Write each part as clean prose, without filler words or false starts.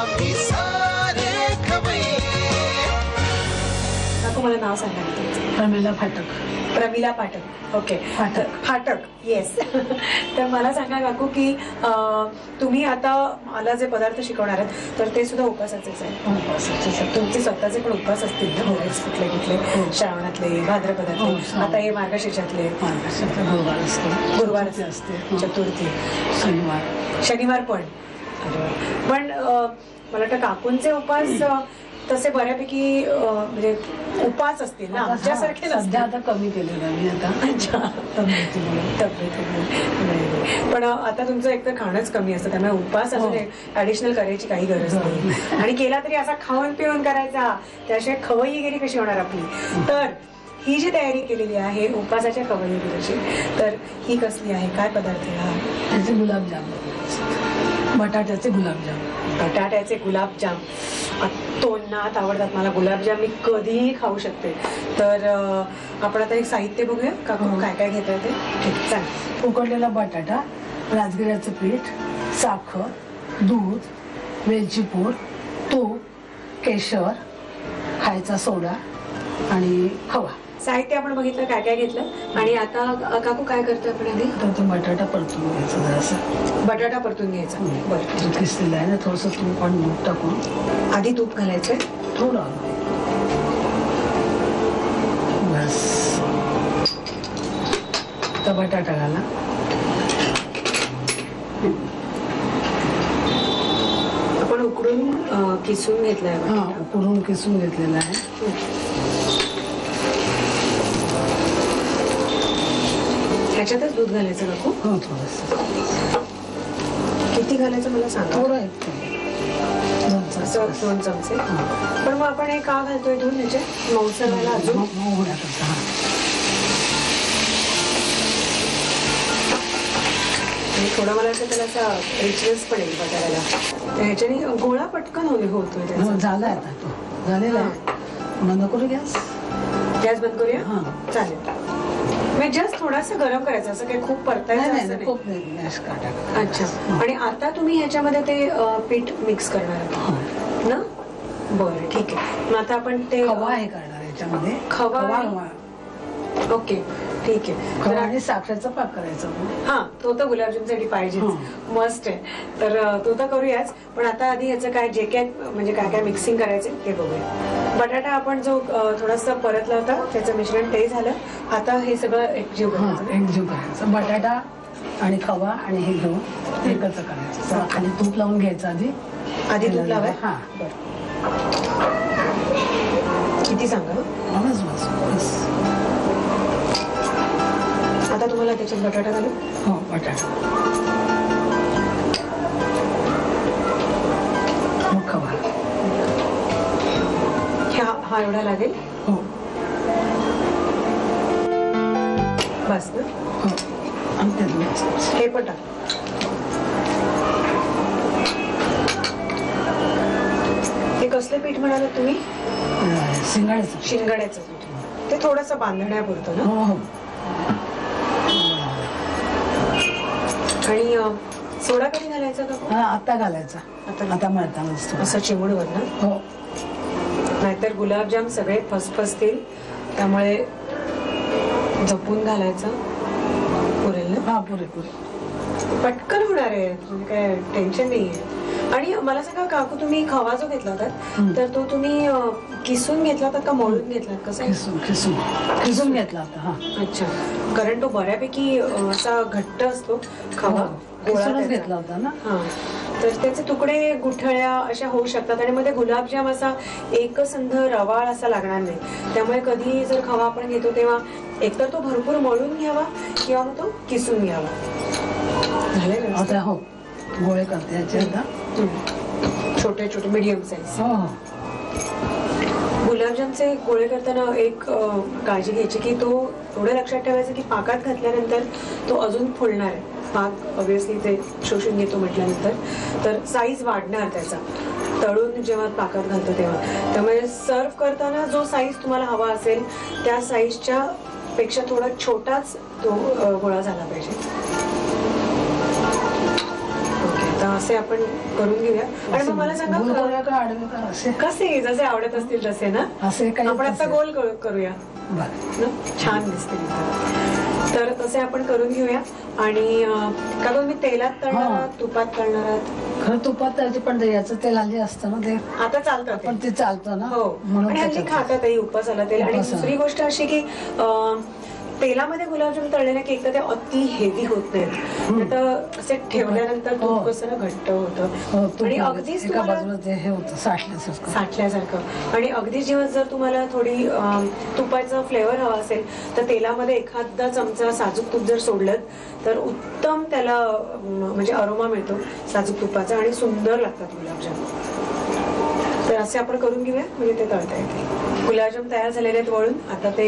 आम्ही सारे खवय्ये. मला नाव सांगा प्रमिला फाटक. प्रमिला फाटक. ओके, फाटक. येस. तर मला सांगा काकू की तुम्ही आता मला जे पदार्थ शिकवणार आहेत तर ते सुद्धा उपासाचेच आहे. तुमचे स्वतःचे पण उपास असतील ना बरेच, कुठले कुठले? श्रावणातले, भाद्रपदातले, आता हे मार्गशीर्षातले. गुरुवार असते, चतुर्थी, शनिवार पण. पण मला वाटतं काकूंचे उपास तसे बऱ्यापैकी म्हणजे उपास असतील ना, आमच्यासारखे नसते. आता कमी केलेलं मी आता. अच्छा, पण आता तुमचं एकतर खाणंच कमी असतं, त्यामुळे उपास अजून ऍडिशनल करायची काही गरज नाही. आणि केला तरी असा खाऊन पिऊन करायचा, त्याशिवाय खवय्येगिरी कशी होणार आपली? तर ही जी तयारी केलेली आहे उपासाच्या खवय्येगिरीची, तर ही कसली आहे? काय पदार्थ आहे हा? त्याचे गुलाबजाम, बटाट्याचे गुलाबजाम. बटाट्याचे गुलाबजाम तोंडात आवडतात मला. गुलाबजाम मी कधीही खाऊ शकते. तर आपण आता एक साहित्य बघूया का काय काय घेता येते. ठीक, चालेल. उकडलेला बटाटा, राजगिऱ्याचं पीठ, साखर, दूध, वेलची पूड, तूप, केशर, खायचा सोडा आणि खवा. साहित्य आपण बघितलं काय काय घेतलं. आणि आता काकू काय करतो आपण आधी? तो बटाटा परतून घ्यायचा जरासा. बटाटा परतून घ्यायचा. बरं, दूध किसलेलं आहे ना, थोडंसं तूप आणि दूध टाकून. आधी तूप घालायचंय थोडं बस. आता बटाटा घाला. आपण उकडून किसून घेतलाय. उकडून किसून घेतलेला आहे. ह्याच्यातच दूध घालायचं काकू? हो, थोडंसं. किती घालायचं मला सांगा. थोडं 2 चमचे. पण मग आपण हे का घालतोय दूध? ह्याच्यात मऊसर व्हायला अजून थोडा मला असं त्याला असा रिचनेस पण येईल बटाट्याला. ह्याच्याने गोळा पटकन होतोय त्याचा. झालाय आता तो. झालेला आहे. बंद करू गॅस. गॅस बंद करूया. चालेल. मी जस्ट थोडासा गरम करायचं, असं काही खूप परतायचं नाही. अच्छा. आणि आता तुम्ही ह्याच्यामध्ये ते पीठ मिक्स करणार आहात ना? बरं, ठीक आहे. मग आता आपण ते खवा हे करणार याच्यामध्ये. खवा. ओके, ठीक आहे. खवा आणि साखरेचा पाक करायचा. हा, तो तर गुलाबजामसाठी पाहिजे, मस्ट आहे. तर तो तर करूयाच. पण आता आधी याचं काय जे काय म्हणजे काय काय मिक्सिंग करायचं ते बघूया. बटाटा आपण जो थोडासा परतला होता त्याचं मिश्रण ते झालं. आता हे सगळं एकजीव करायचं. बटाटा आणि खवा आणि हे घेऊन एकत्र करायचं. खाली तूप लावून घ्यायचं आधी तूप लावाय. हा, किती सांगा. बस. आता तुम्हाला त्याच्यात बटाटा घालू? हो, बटाटा. मग खवा. हा एवढा लागेल? हो. बस ना? हो. हे पण टाक. हे कसलं पीठ म्हणाल तुम्ही? शिंगाड्याचं पीठ. ते थोडंसं बांधण्यापुरतं ना? हो. आणि सोडा कधी घालायचा का? आता घालायचा. आता मळताना असं चिमूटभर ना? हो. नाहीतर गुलाबजाम सगळे फसफसतील, त्यामुळे जपून घालायचं. पुरेल ना? हा, पुरेपूर. पटकन होणार आहे, म्हणजे काय टेन्शन नाहीये. आणि मला सांगा काकू, तुम्ही खवा जो घेतला होता तर तो तुम्ही किसून घेतला होता का मळून घेतला? कसं? किसून घेतला होता. अच्छा. कारण तो बऱ्यापैकी असा घट्ट असतो खवा. किसूनच घेतला होता ना? हा. तर त्याचे तुकडे गुठळ्या अशा होऊ शकतात आणि मध्ये गुलाबजाम असा एकसंध रवाळ असा लागणार नाही. त्यामुळे कधी जर खवा आपण घेतो तेव्हा एकतर तो भरपूर मळून घ्यावा किंवा मग तो किसून घ्यावा. झाले आता? हो, गोळे करते याचे आता. छोटे छोटे मीडियम साईज. हो. गुलाबजामचे गोळे करताना एक काळजी घ्यायची की तो एवढं लक्षात ठेवायचं की पाकात घातल्यानंतर तो अजून फुलणार आहे. पाक ऑब्व्हियसली ते शोषून घेतो म्हटल्यानंतर, तर साईज वाढणार त्याचा तळून जेव्हा पाकात घालतो तेव्हा. त्यामुळे सर्व करताना जो साईज तुम्हाला हवा असेल त्या साईजच्या पेक्षा थोडा छोटाच तो गोळा झाला पाहिजे. ओके. आता असे आपण करून घेऊया. आणि मग मला गोल सांगा करूया का आडवे का असे कसे जसे आवडत असतील तसे ना. असे काही आपण आता तसे. गोल करूया बरं. ना, छान दिसते. तर तसे आपण करून घेऊया. आणि का तुम्ही तेलात तळणार हा. आहात, तुपात तळणार आहात? खरं तुपात त्याचे पण याचं तेल हल्ली असतं ना ते आता चालतं ते. पण ते चालतं ना हो, म्हणून आणि हल्ली त्याच्यात. खातातही उपासाला तेल. आणि उपासाला. दुसरी गोष्ट अशी की तेलामध्ये गुलाबजाम तळलेले की एकतर ते अति हेवी होत नाहीत, तर असे ठेवल्यानंतर हो. तूप कसं ना घट्ट होतं हो, तूप आणि वगैरे. अगदीच एका तुम्हाला बाजूला ते हे होतं साठल्यासारखं. साठल्यासारखं. आणि अगदी जेव्हा जर तुम्हाला थोडी तुपाचा फ्लेवर हवा असेल तर तेलामध्ये एखादा चमचा साजूक तूप जर सोडलं तर उत्तम त्याला म्हणजे अरोमा मिळतो साजूक तुपाचा आणि सुंदर लागतात गुलाबजाम. तर असे आपण करून घेऊया म्हणजे ते तळता येते. गुलाबजाम तयार झालेले आहेत वळून, आता ते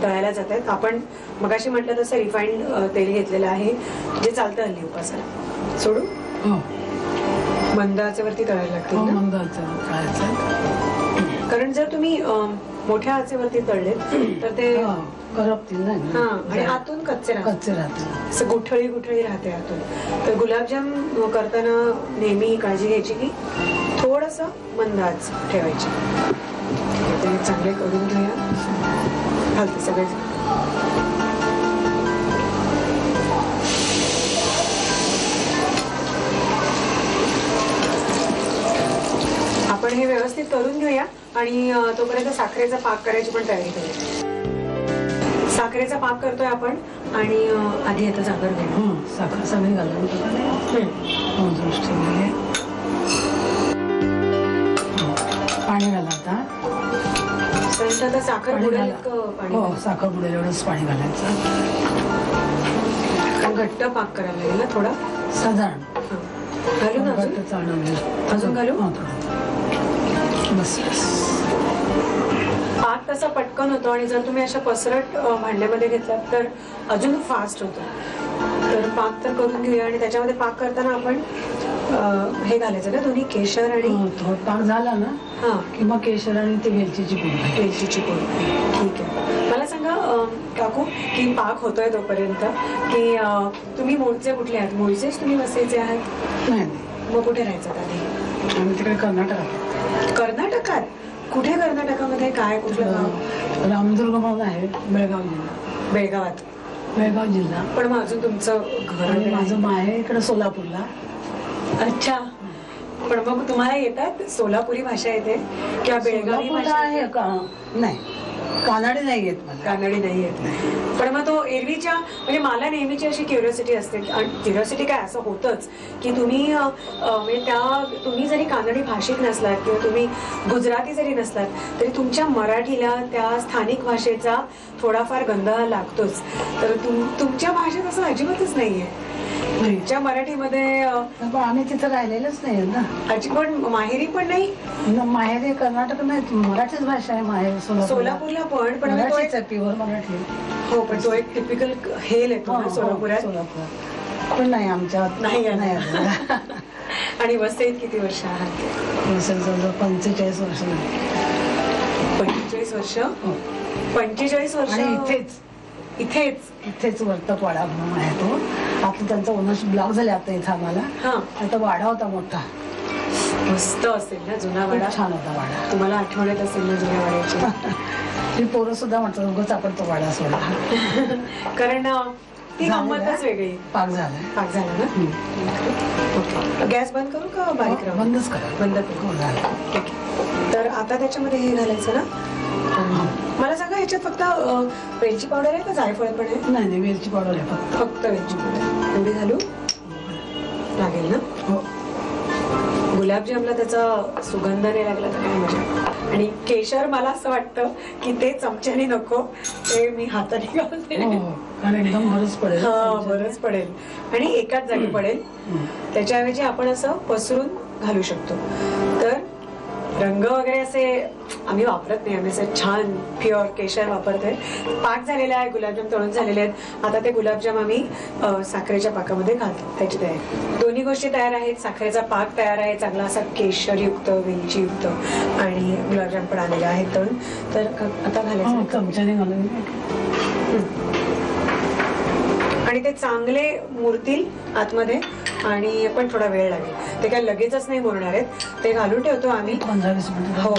तळायला जात आहेत. आपण मगाशी म्हटलं तसं रिफाईंड तेल घेतलेलं आहे जे चालतं हल्ली उपासाला. सोडू? हो मंद आचेवरती तळायला लागतील हो, ना? मंद आचेवर तळायचं. कारण जर तुम्ही मोठ्या आचेवरती तळले तर ते हा, करपतील ना हा आणि आतून कच्चे राहतात, कच्चे राहतील. असं गुठळी गुठळी राहते आतून. तर गुलाबजाम करताना नेहमी काळजी घ्यायची की थोडस मंद आच ठेवायची. ते चांगले करून घेऊया. घालते सगळे. आपण हे व्यवस्थित करून घेऊया आणि तोपर्यंत साखरेचा पाक करायची पण तयारी करूया. साखरेचा पाक करतोय आपण आणि आधी आता साखर घेऊ. साखर सगळी घालून पाणी घाला आता. आता साखर पाणी बुडेल घाला. इतकं पाणी हो, घालायचं. साखर बुडेल एवढंच पाणी घालायचं. घट्ट पाक करायला लागेल ना थोडा. साधारण हा. घालू ना अजून? घट्ट चालवलं. अजून घालू? हो, थोडं. बस बस. पाक तसा पटकन होतो आणि जर तुम्ही अशा पसरट भांड्यामध्ये घेतलात तर अजून फास्ट होतो. तर पाक तर करून घेऊया. आणि त्याच्यामध्ये पाक करताना आपण हे घालायचं ना दोन्ही केशर आणि थोडं पाक झाला ना हा की मग केशर आणि ते वेलचीची पूड घालायची. वेलचीची पूड. ठीक आहे. मला सांगा काकू की पाक होतोय तोपर्यंत की तुम्ही मूळचे कुठले आहात? मूळचेच तुम्ही वसईचे आहात? नाही मग कुठे राहायचं आधी? आम्ही तिकडे कर्नाटकात. कर्नाटकात? कुठे कर्नाटकामध्ये? काय कुठलं गाव? रामदुर्ग म्हणून आहे, बेळगाव जिल्हा. बेळगावात. बेळगाव जिल्हा. पण मग अजून तुमचं घर आणि वगैरे माझं माहेर इकडे सोलापूरला. अच्छा. पण मग तुम्हाला येतात सोलापुरी भाषा येते किंवा बेळगावी सोलापूरला भाषा? आहे का? नाही, कानडी नाही येत मला. कानडी नाही येत. पण मग तो एरवीच्या म्हणजे मला नेहमीची अशी क्युरिओसिटी असते. क्युरिओसिटी काय असं होतच की तुम्ही म्हणजे तुम्ही जरी कानडी भाषिक नसलात किंवा तुम्ही गुजराती जरी नसलात तरी तुमच्या मराठीला त्या स्थानिक भाषेचा थोडाफार गंध लागतोच. तर तुमच्या भाषेत असं अजिबातच नाहीये. तुमच्या मराठीमध्ये पण आम्ही तिथं राहिलेलंच नाही ना. पण माहेरी पण नाही. माहेर कर्नाटक नाही, मराठीच भाषा आहे माहेर. सोलापूरला पण मराठीच आहे, प्युअर मराठी. हो, पण तो एक टिपिकल हेल येतो ना सोलापुरात. सोलापुरात पण नाही आमच्यात नाही नाही. आणि वसईत किती वर्ष आहात? जवळ 45 वर्ष झाली. 45 वर्ष? हो. 45 वर्ष. आणि इथेच इथेच वर्तकवाडा म्हणून आहे तो. आता त्यांचा ओनरशिप ब्लॉक झाले आता इथं आम्हाला. हा. आता वाडा होता मोठा, मस्त असेल ना जुना वाडा? खूप छान होता वाडा. तुम्हाला आठवण येत असेल ना जुन्या वाड्याची? मी पोरं सुद्धा म्हणतात उगाच आपण तो वाडा सोडला. कारण ती गंमतच वेगळी. पाक झालाय. पाक झाला ना? ओके. गॅस बंद करू का बारीक राहू? बंदच करा. बंद करू. हो, झालं. ठीक आहे. तर आता त्याच्यामध्ये हे घालायचं ना? मला सांगा ह्याच्यात फक्त वेलची पावडर आहे का जायफळ पण आहे? नाही, वेलची पावडर आहे फक्त. फक्त वेलची पावडर एवढी घालू लागेल ना? हो. गुलाबजामला त्याचा सुगंध नाही लागला तर काय मजा. आणि केशर मला असं वाटतं की ते चमच्याने नको, ते मी हाताने घालते. हो, कारण एकदम बरंच पडेल. हा, बरंच पडेल आणि एकाच जागी पडेल. त्याच्याऐवजी आपण असं पसरून घालू शकतो. तर रंग वगैरे असे आम्ही वापरत नाही. आम्ही असं छान प्युअर केशर वापरतोय. पाक झालेला आहे, गुलाबजाम तळून झालेले आहेत. आता ते गुलाबजाम आम्ही साखरेच्या पाकामध्ये घालतो. त्याची तयारी. दोन्ही गोष्टी तयार आहेत. साखरेचा पाक तयार आहे चांगला असा केशरयुक्त, वेलचीयुक्त, आणि गुलाबजाम पण आलेले आहेत तळून. तर आता घालायचं चमच्याने घालून. आणि ते चांगले मुरतील आतमध्ये आणि पण थोडा वेळ लागेल. ते काय लगेचच नाही मुरणार आहेत. ते घालून ठेवतो आम्ही 15-20 मिनिटं. हो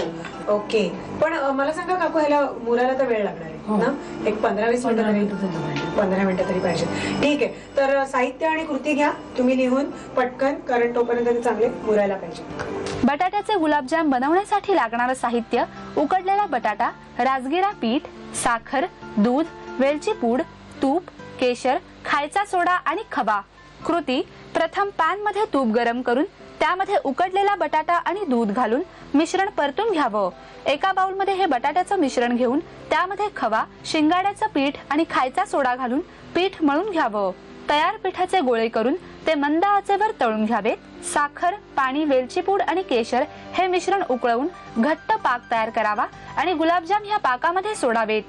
ओके. पण मला सांगा काकू, ह्याला मुरायला तर वेळ लागणार आहे ना? एक 15-20 मिनिटं तरी 15 मिनिटं तरी पाहिजे. ठीक आहे. तर साहित्य आणि कृती घ्या तुम्ही लिहून पटकन, कारण तोपर्यंत ते चांगले मुरायला पाहिजे. बटाट्याचे गुलाबजाम बनवण्यासाठी लागणारं साहित्य: उकडलेला बटाटा, राजगिरा पीठ, साखर, दूध, वेलची पूड, तूप, केशर, खायचा सोडा आणि खवा. कृती: प्रथम पॅन मध्ये तूप गरम करून त्यामध्ये उकडलेला बटाटा आणि दूध घालून मिश्रण परतून घ्यावं. एका बाउल मध्ये हे बटाट्याचं मिश्रण घेऊन त्यामध्ये खवा, शिंगाड्याचं पीठ आणि खायचा सोडा घालून पीठ मळून घ्यावं. तयार पिठाचे गोळे करून ते मंद आचेवर तळून घ्यावेत. साखर, पाणी, वेलची पूड आणि केशर हे मिश्रण उकळवून घट्ट पाक तयार करावा आणि गुलाबजाम ह्या पाकामध्ये सोडावेत.